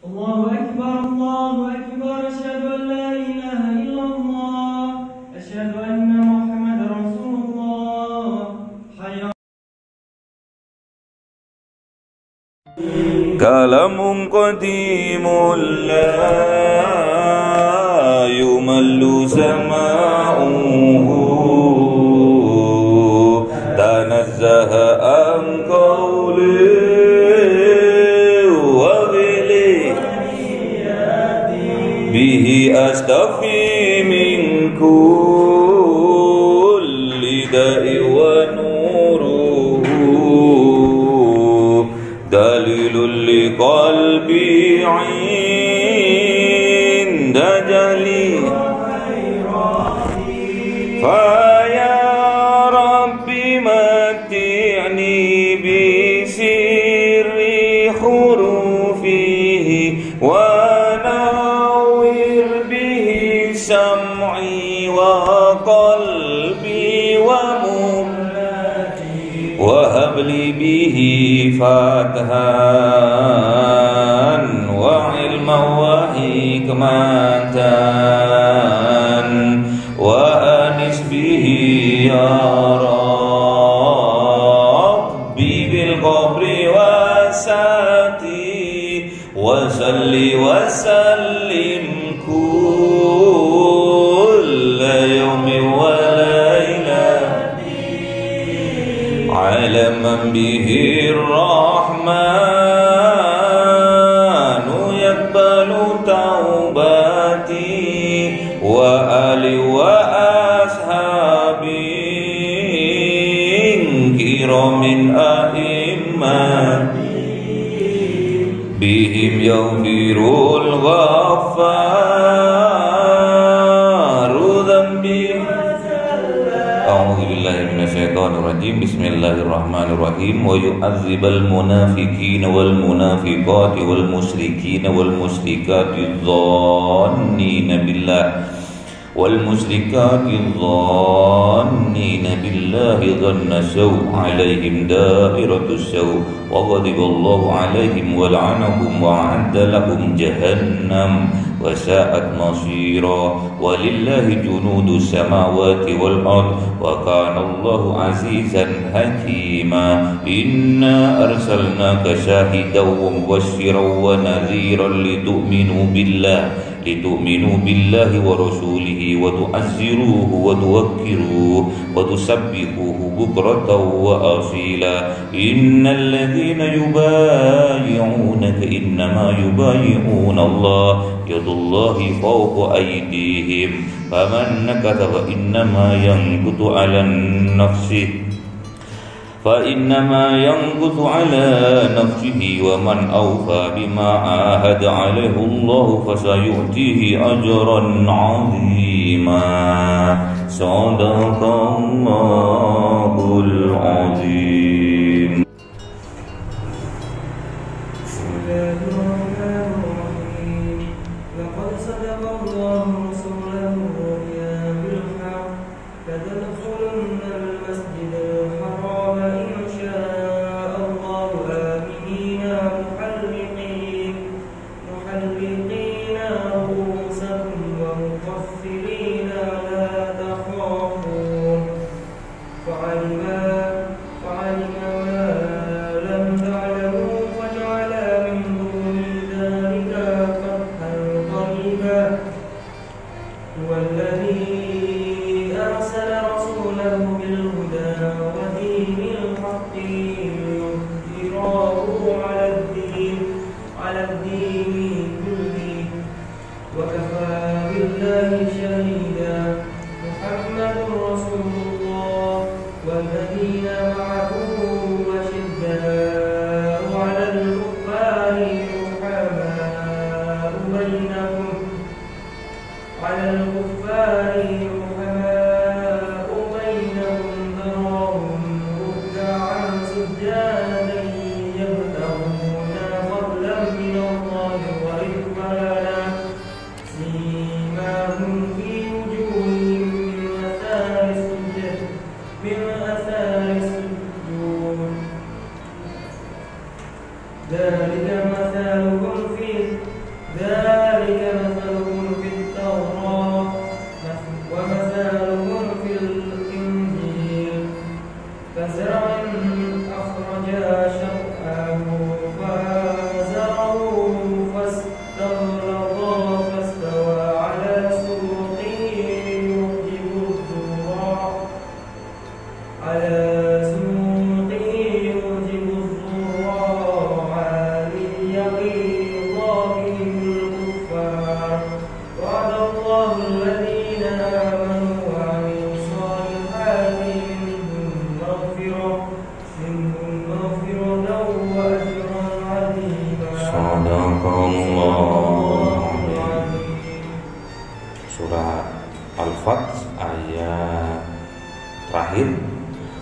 الله أكبر الله أكبر أشهد أن لا إله إلا الله أشهد أن محمد رسول الله حي كلام قديم لا يمل سماعه تنزه عن قول وبلي به أستفي من كل داء ونوره دليل لقلبي عند جلي فيا ربي متعني بسر حروفه ونور به سمعي وقلبي وهب لي به فتحا وعلما وحكمة وأنس به يا ربي بالقبر وساتي وصل وسلم كل يوم وليلة على من به الرحمن يقبل توبتي وآلي وأصحابي كرام أئمة بهم يغفر الغفار ذنبي. Bismillahirrahmanirrahim. Bismillahirrahmanirrahim. Wa yu'adzibal munafiqina wal munafiqati wal musyrikina wal musyrikati dhannina billah wal musyrikati dhannina billahi dhanna saw alaihim dairatus saw wa ghadiballahu alaihim wa la'anahum wa 'adda lahum jahannam وساءت مصيرا ولله جنود السماوات والأرض وكان الله عزيزا حكيما إنا أرسلناك شاهدا ومبشرا ونذيرا لتؤمنوا بالله ورسوله وتعزروه وتوكروه وتسبحوه بكرة وأصيلا إن الذين يبايعونك إنما يبايعون الله يد الله فوق أيديهم فمن نكث فإنما ينكث على نفسه ومن أوفى بما عاهد عليه الله فسيؤتيه أجرا عظيما صدق الله العظيم. لقد صدق الله رسوله الرؤيا بالحق لتدخلن المسجد الحرام إن شاء الله آمنين محلقين رؤوسكم ومقصرين لا تخافون terakhir,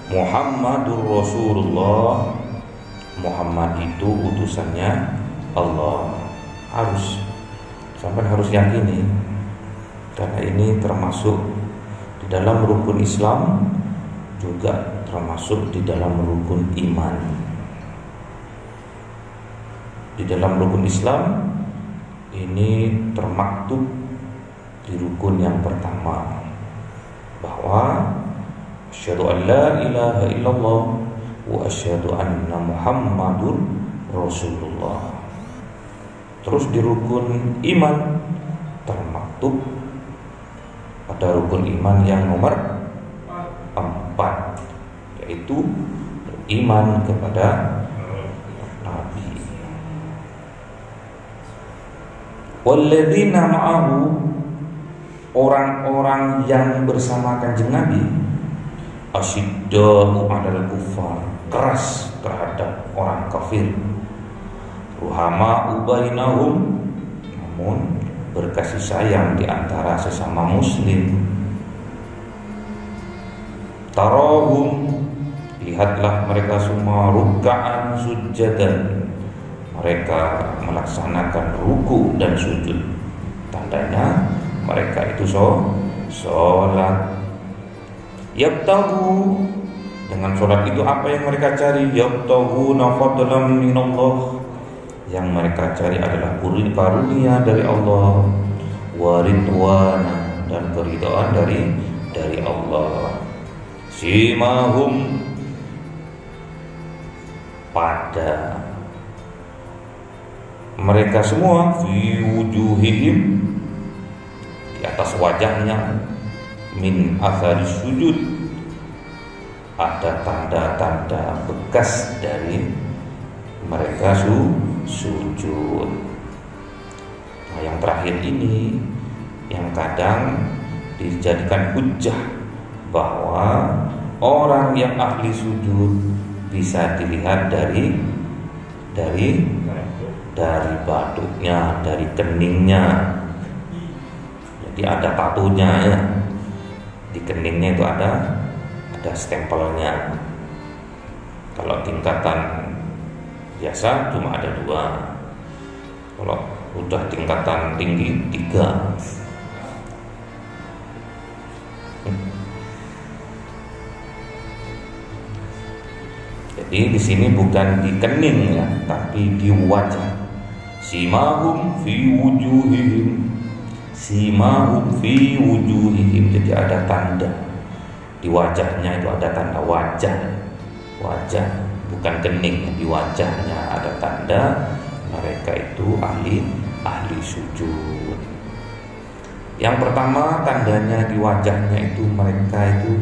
Muhammadur Rasulullah, Muhammad itu utusannya Allah. Sampai harus yakini, karena ini termasuk di dalam rukun Islam, juga termasuk di dalam rukun iman. Di dalam rukun Islam ini termaktub di rukun yang pertama, bahwa asyhadu an la ilaha illallah wa asyhadu anna Muhammadur Rasulullah. Terus di rukun iman termaktub pada rukun iman yang nomor 4, yaitu iman kepada Nabi. Walladzina ma'ahu, orang-orang yang bersama Kanjeng Nabi, asyidda'u 'alal kuffar, keras terhadap orang kafir, ruhama'u bainahum, namun berkasih sayang di antara sesama muslim. Tarahum, lihatlah mereka semua ruk'an sujadan, mereka melaksanakan ruku dan sujud. Tandanya mereka itu sholat. Yabtahu, dengan sholat itu apa yang mereka cari? Yabtaghuna fadlan minallah, yang mereka cari adalah karunia dari Allah, waridwana, dan keridhaan dari Allah. Simahum, pada mereka semua, fi wujuhihim, di atas wajahnya, min athari sujud, ada tanda-tanda bekas dari mereka sujud. Nah, yang terakhir ini yang kadang dijadikan hujjah bahwa orang yang ahli sujud bisa dilihat dari batuknya, dari keningnya. Jadi ada tatunya ya. Di keningnya itu ada stempelnya. Kalau tingkatan biasa cuma ada 2. Kalau udah tingkatan tinggi 3. Jadi di sini bukan di kening ya, tapi di wajah. Simahum fi wujuhihim, simahum fi wujuhihim. Jadi ada tanda di wajahnya, itu ada tanda wajah, bukan kening. Di wajahnya ada tanda mereka itu ahli sujud. Yang pertama, tandanya di wajahnya itu mereka itu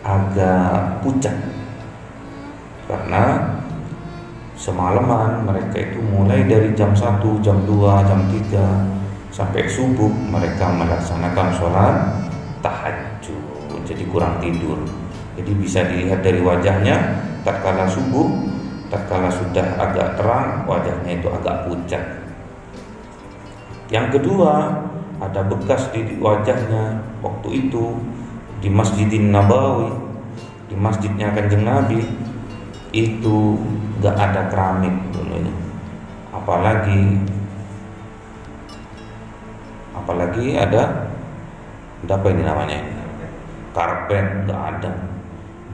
agak pucat, karena semalaman mereka itu mulai dari jam 1, jam 2, jam 3 sampai subuh mereka melaksanakan sholat tahajud, jadi kurang tidur. Jadi bisa dilihat dari wajahnya, tatkala subuh, tatkala sudah agak terang, wajahnya itu agak pucat. Yang kedua, ada bekas di wajahnya waktu itu di Masjidin Nabawi, di masjidnya Kanjeng Nabi, itu gak ada keramik dulunya, apalagi ada apa ini namanya, karpet, gak ada.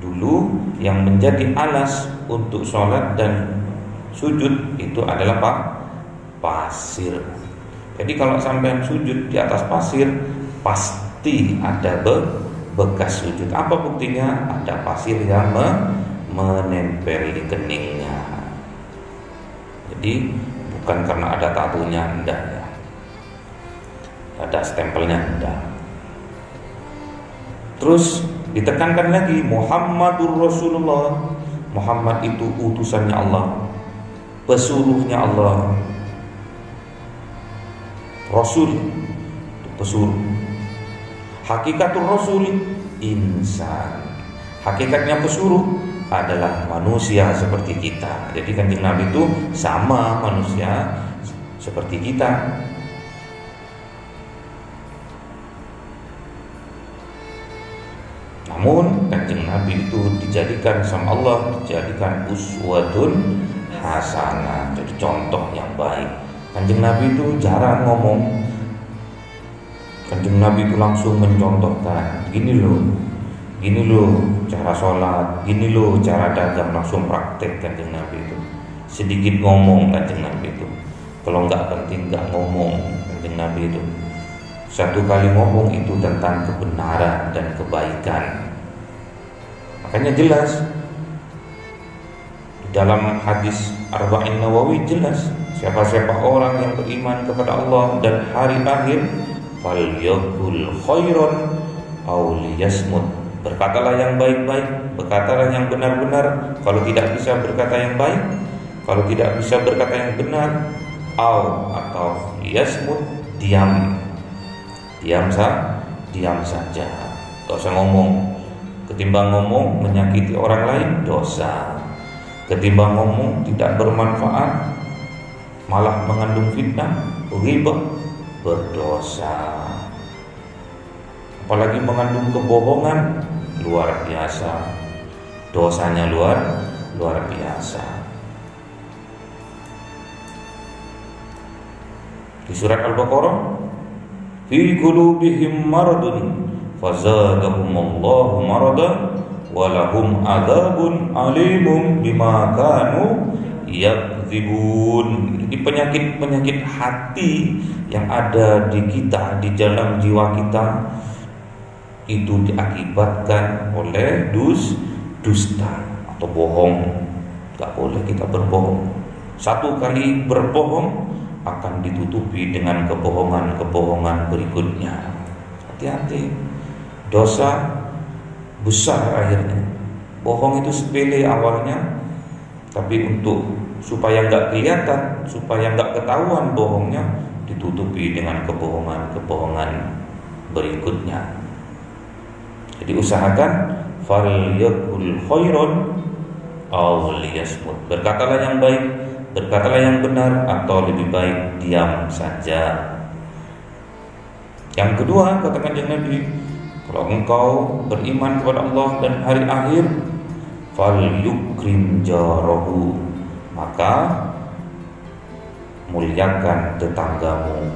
Dulu yang menjadi alas untuk sholat dan sujud itu adalah pasir. Jadi kalau sampai sujud di atas pasir, pasti ada bekas sujud. Apa buktinya? Ada pasir yang menempel di keningnya. Jadi bukan karena ada tatunya, enggak ya. Ada stempelnya, enggak. Terus ditekankan lagi, Muhammadur Rasulullah. Muhammad itu utusannya Allah, pesuruhnya Allah. Rasul itu pesuruh. Hakikatul Rasul insan. Hakikatnya pesuruh adalah manusia seperti kita. Jadi Kanjeng Nabi itu sama manusia seperti kita. Namun kanjeng Nabi itu dijadikan sama Allah, dijadikan uswatun hasanah, jadi contoh yang baik. Kanjeng Nabi itu jarang ngomong. Kanjeng Nabi itu langsung mencontohkan, gini loh cara sholat, gini loh cara dagang, langsung praktek kanjeng Nabi itu. Sedikit ngomong kanjeng Nabi itu. Kalau nggak penting nggak ngomong kanjeng Nabi itu. Satu kali ngomong itu tentang kebenaran dan kebaikan. Makanya jelas dalam hadis Arba'in Nawawi jelas, siapa-siapa orang yang beriman kepada Allah dan hari akhir, falyaqul khairan aw liyasmut. Berkatalah yang baik-baik, berkatalah yang benar-benar. Kalau tidak bisa berkata yang baik, kalau tidak bisa berkata yang benar, atau liyasmut, diam saja. Tak usah ngomong. Ketimbang ngomong menyakiti orang lain, dosa. Ketimbang ngomong tidak bermanfaat, malah mengandung fitnah, ghibah, berdosa. Apalagi mengandung kebohongan, luar biasa. Dosanya luar biasa. Di surat Al-Baqarah, fi qulubihim maradun fazadahumullahu marada walahum adzabun alimun bima kanu yakdzibun. Jadi penyakit hati yang ada di kita, di dalam jiwa kita, itu diakibatkan oleh dusta atau bohong. Gak boleh kita berbohong. Satu kali berbohong akan ditutupi dengan kebohongan berikutnya. Hati-hati, dosa besar akhirnya. Bohong itu sepele awalnya, tapi supaya nggak kelihatan, supaya nggak ketahuan bohongnya, ditutupi dengan kebohongan berikutnya. Jadi usahakan falyaqul khairan aw liyasmut. Berkatalah yang baik, berkatalah yang benar, atau lebih baik diam saja. Yang kedua, kata kanjeng Nabi, kalau engkau beriman kepada Allah dan hari akhir, falyukrim jarahu, maka muliakan tetanggamu.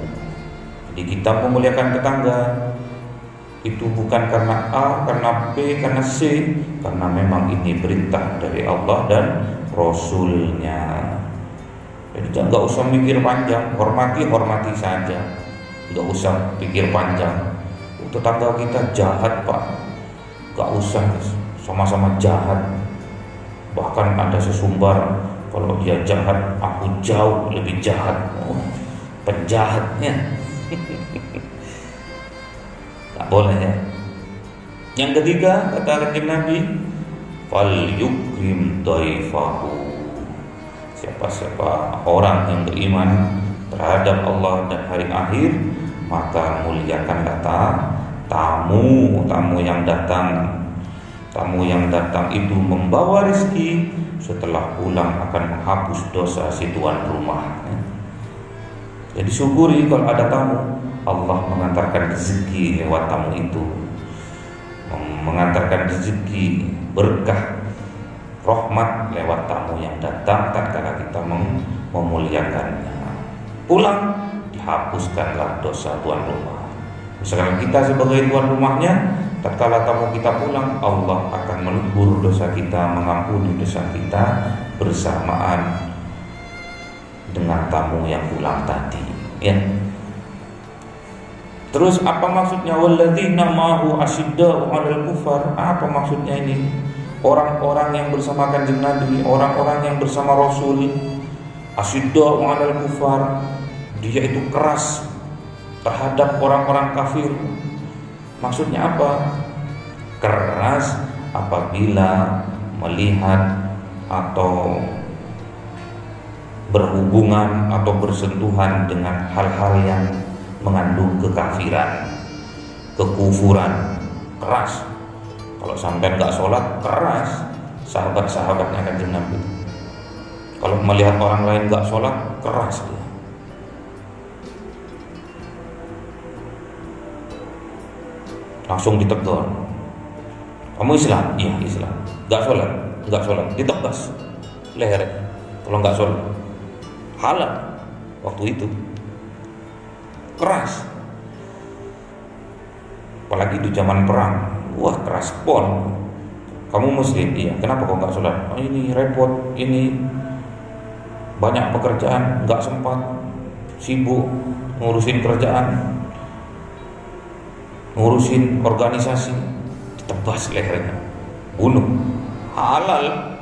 Jadi kita memuliakan tetangga itu bukan karena A, karena B, karena C, karena memang ini perintah dari Allah dan Rasulnya. Jadi nggak usah mikir panjang, hormati saja, nggak usah pikir panjang. Tetangga kita jahat pak, nggak usah, sama-sama jahat. Bahkan ada sesumbar, kalau dia jahat, aku jauh lebih jahat. Penjahatnya. Tak boleh ya. Yang ketiga, kata kanjeng Nabi, fal yukrim dhaifahu. Siapa-siapa orang yang beriman terhadap Allah dan hari akhir, maka muliakanlah tamu yang datang. Tamu yang datang itu membawa rezeki, setelah pulang akan menghapus dosa si tuan rumah. Jadi syukuri kalau ada tamu. Allah mengantarkan rezeki lewat tamu itu, mengantarkan rezeki, berkah, rahmat lewat tamu yang datang tatkala kita memuliakannya. Pulang dihapuskanlah dosa tuan rumah. Misalkan kita sebagai tuan rumahnya, tatkala tamu kita pulang, Allah akan melebur dosa kita, mengampuni dosa kita bersamaan dengan tamu yang pulang tadi. Ya. Terus apa maksudnya walladzina ma'ahu asyidda'u 'alal kufar? Apa maksudnya ini? Orang-orang yang bersama kanjeng Nabi, orang-orang yang bersama Rasul, asyidda'u 'alal kufar, dia itu keras terhadap orang-orang kafir. Maksudnya apa? Keras apabila melihat atau berhubungan atau bersentuhan dengan hal-hal yang mengandung kekafiran, kekufuran, keras. Kalau sampai nggak sholat, keras. Sahabat-sahabatnya kanjeng Nabi, kalau melihat orang lain nggak sholat, keras dia. Langsung ditegur. Kamu Islam? Iya Islam. Nggak sholat? Nggak sholat. Ditebas lehernya kalau nggak sholat. Halal waktu itu, keras. Apalagi di zaman perang, wah keras pol. Kamu Muslim? Iya. Kenapa kau nggak sholat? Oh, ini repot, ini banyak pekerjaan, nggak sempat, sibuk ngurusin kerjaan, ngurusin organisasi. Ditebas lehernya, bunuh. Halal.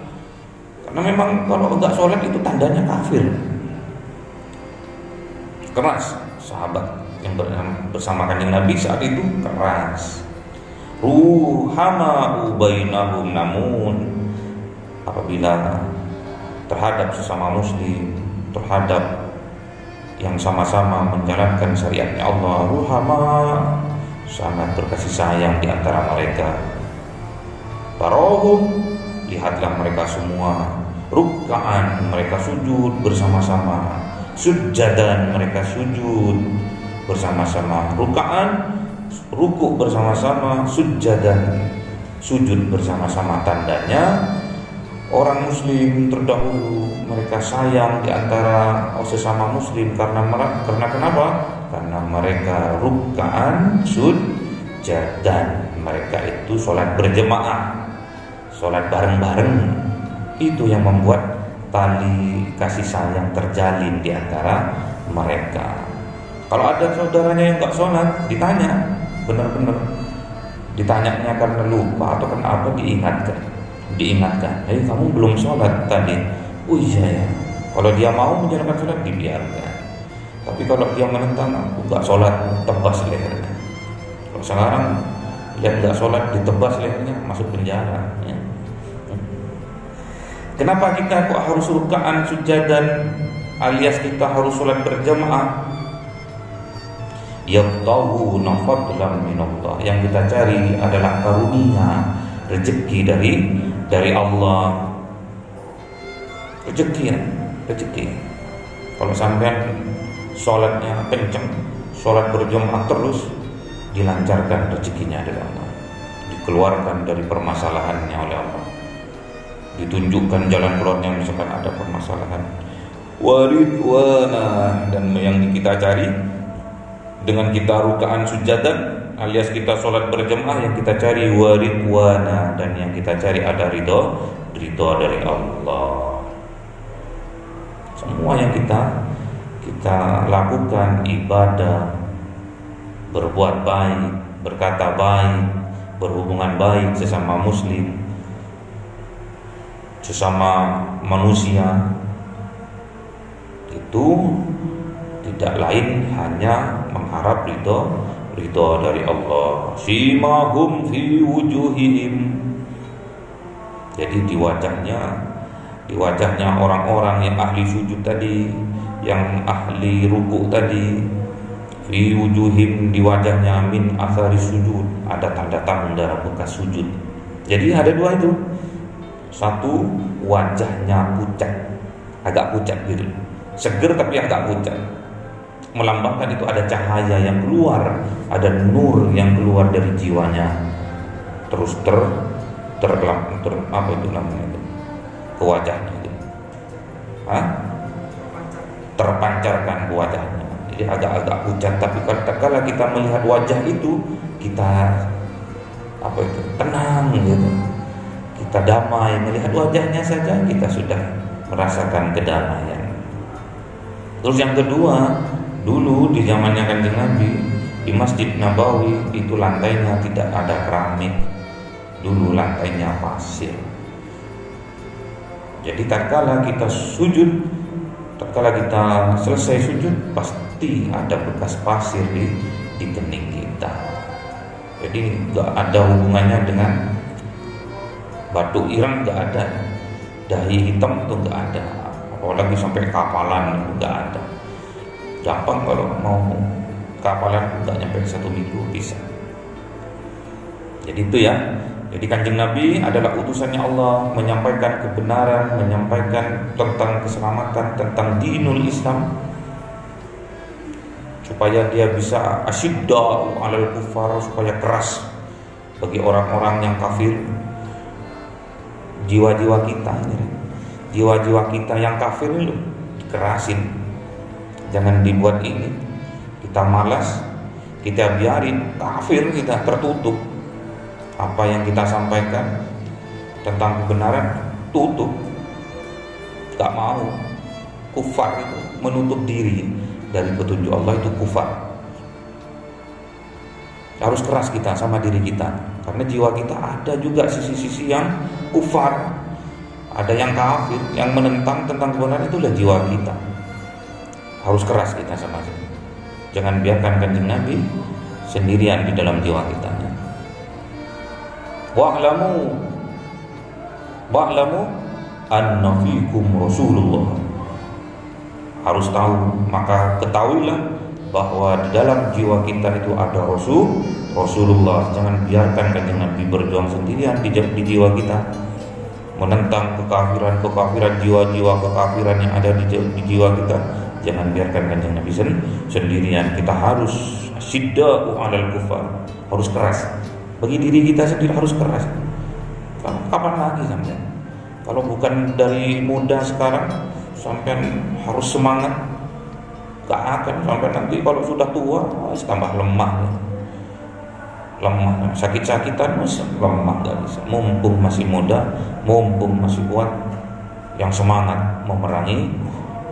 Karena memang kalau nggak sholat itu tandanya kafir. Keras. Sahabat yang bersama Kanjeng Nabi saat itu keras. Ruhama bainahum, namun apabila terhadap sesama muslim, terhadap yang sama-sama menjalankan syariatnya Allah, ruhama, sangat berkasih sayang di antara mereka. Tarohum, lihatlah mereka semua, rukkaan, mereka sujud bersama-sama, sujadan, mereka sujud bersama-sama, rukkaan, rukuk bersama-sama, sujadan, sujud bersama-sama. Tandanya orang muslim terdahulu mereka sayang di antara sesama muslim karena kenapa? Karena mereka rukkaan, sujadan, mereka itu sholat berjemaah, sholat bareng-bareng. Itu yang membuat tali kasih sayang terjalin di antara mereka. Kalau ada saudaranya yang nggak sholat, ditanya, benar-benar ditanyanya karena lupa atau kenapa, diingatkan. Kamu belum sholat tadi. Oh iya ya. Kalau dia mau menjalankan sholat, dibiarkan. Tapi kalau dia menentang, aku nggak sholat, tebas lehernya. Kalau sekarang lihat nggak sholat, ditebas lehernya, masuk penjara. Ya. Kenapa kita kok harus ruka'an sujadan, alias kita harus sholat berjamaah? Yabtahuna fadlan minallah, yang kita cari adalah karunia, rezeki dari Allah. Rezeki. Kalau sampai sholatnya kenceng, sholat berjamaah terus, dilancarkan rezekinya dari Allah, dikeluarkan dari permasalahannya oleh Allah, ditunjukkan jalan keluarnya misalkan ada permasalahan. Waridwana, dan yang kita cari dengan kita ruka'an sujadan alias kita sholat berjemaah, yang kita cari waridwana, dan yang kita cari ada ridho dari Allah. Semua yang kita lakukan, ibadah, berbuat baik, berkata baik, berhubungan baik sesama muslim, sesama manusia, itu tidak lain hanya mengharap ridho dari Allah. Simahum fi wujuhihim, jadi di wajahnya orang-orang yang ahli sujud tadi, yang ahli ruku tadi, fi wujuhim, di wajahnya, min athari sujud, ada tanda-tanda bekas sujud. Jadi ada dua itu. Satu, wajahnya pucat, agak pucat gitu, seger tapi agak pucat, melambangkan itu ada cahaya yang keluar, ada nur yang keluar dari jiwanya, terus apa itu namanya itu, ke wajahnya itu, terpancarkan ke wajahnya. Jadi agak-agak pucat, tapi kalau kita melihat wajah itu, kita tenang gitu, kita damai. Melihat wajahnya saja kita sudah merasakan kedamaian. Terus yang kedua, dulu di zamannya Kanjeng Nabi, di Masjid Nabawi itu lantainya tidak ada keramik, dulu lantainya pasir. Jadi tatkala kita sujud, tatkala kita selesai sujud, pasti ada bekas pasir di kening kita. Jadi nggak ada hubungannya dengan batu ireng, nggak ada, dahi hitam itu nggak ada, apalagi sampai kapalan itu nggak ada. Gampang kalau mau kapalan nggak nyampe 1 minggu bisa. Jadi itu ya. Jadi Kanjeng Nabi adalah utusannya Allah, menyampaikan kebenaran, menyampaikan tentang keselamatan, tentang dinul Islam, supaya dia bisa asyidda'u 'alal kufar, supaya keras bagi orang-orang yang kafir. Jiwa-jiwa kita ini, jiwa-jiwa kita yang kafir itu dikerasin. Jangan dibuat ini. Kita malas, kita biarin kafir, kita tertutup. Apa yang kita sampaikan tentang kebenaran tutup, gak mau. Kufar itu menutup diri dari petunjuk Allah, itu kufar. Harus keras kita sama diri kita, karena jiwa kita ada juga sisi-sisi yang kufar, ada yang kafir, yang menentang tentang kebenaran. Itulah jiwa kita. Harus keras kita sama dia. Jangan biarkan Kanjeng Nabi sendirian di dalam jiwa kita. Wa'lamu anna fikum Rasulullah. Harus tahu, maka ketahuilah bahwa di dalam jiwa kita itu ada Rasulullah. Jangan biarkan Kanjeng Nabi berjuang sendirian di jiwa kita, menentang kekafiran, jiwa-jiwa kekafiran yang ada di jiwa kita. Jangan biarkan Kanjeng Nabi sendirian. Kita harus syidda'u 'alal kufar, harus keras. Bagi diri kita sendiri harus keras. Kapan lagi sampai? Kalau bukan dari muda sekarang, sampai harus semangat. Gak akan sampai nanti kalau sudah tua, tambah lemah. Lemah, sakit-sakitan lemah, gak bisa. Mumpung masih muda, mumpung masih kuat, yang semangat memerangi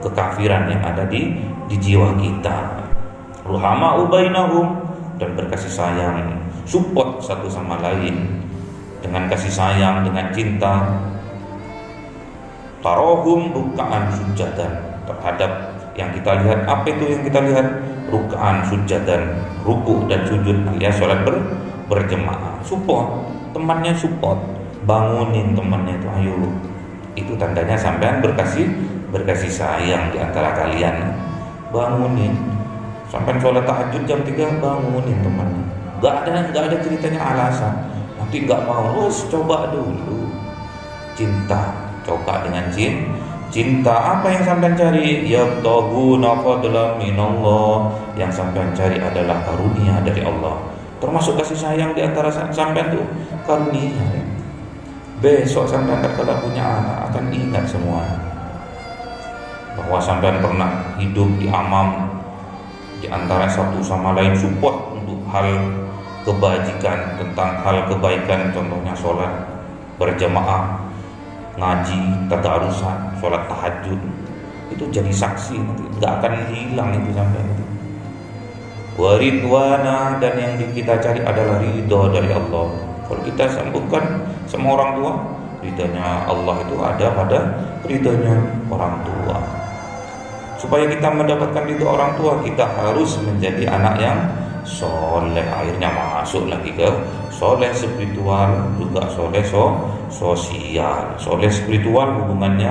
kekafiran yang ada di jiwa kita. Ruhama'u bainahum, dan berkasih sayang, support satu sama lain dengan kasih sayang, dengan cinta. Tarohum ruk'an sujadan, terhadap yang kita lihat. Apa itu yang kita lihat? Ruk'an sujadan, ruku dan sujud, alias sholat berjemaah. Support temannya, support, bangunin temannya itu, ayo. Itu tandanya sampean berkasih sayang di antara kalian. Bangunin. Sampean sholat tahajud jam 3, bangunin temannya. Gak ada ceritanya alasan. Nanti gak mau, coba dulu. Cinta. Coba dengan cinta. Apa yang sampean cari? Yabtaghuna fadlan minallah. Yang sampean cari adalah karunia dari Allah. Termasuk kasih sayang di antara sampean tuh karunia. Besok sampean kalau punya anak akan ingat semua bahwa sampean pernah hidup di amam di antara satu sama lain, support untuk hal kebajikan, tentang hal kebaikan, contohnya sholat berjamaah, ngaji, tadarusan, sholat tahajud. Itu jadi saksi, nggak akan hilang itu sampai itu. Waridwana, dan yang kita cari adalah ridho dari Allah. Kalau kita sambungkan sama orang tua, ridhonya Allah itu ada pada ridhonya orang tua. Supaya kita mendapatkan ridho orang tua, kita harus menjadi anak yang soleh. Akhirnya masuk lagi ke soleh spiritual, juga soleh sosial. Soleh spiritual hubungannya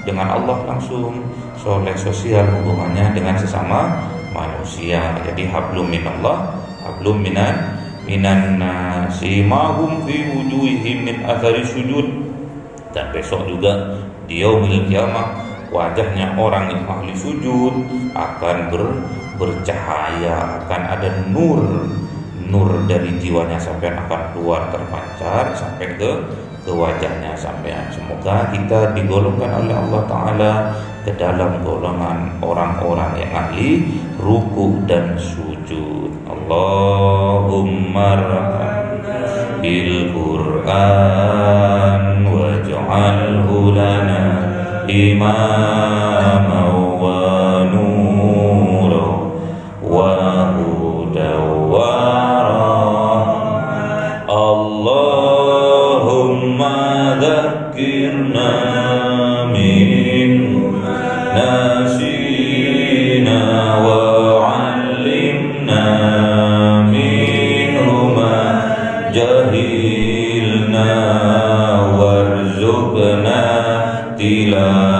dengan Allah langsung, soleh sosial hubungannya dengan sesama manusia. Jadi hablum minallah, hablum minan nasi, mahum fi wujuhihim min athari sujud. Dan besok juga di yaumil kiamah, wajahnya orang yang ahli sujud akan bercahaya, akan ada nur dari jiwanya sampai akan keluar, terpancar sampai ke wajahnya sampai. Semoga kita digolongkan oleh Allah Ta'ala ke dalam golongan orang-orang yang ahli ruku dan sujud. Allahumma bil Qur'an waj'alhu lana imama wa nura wa huda wa rahmah. Allahumma dzakirna min nasina wa 'allimna minhu ma jahilna warzuqna tilawa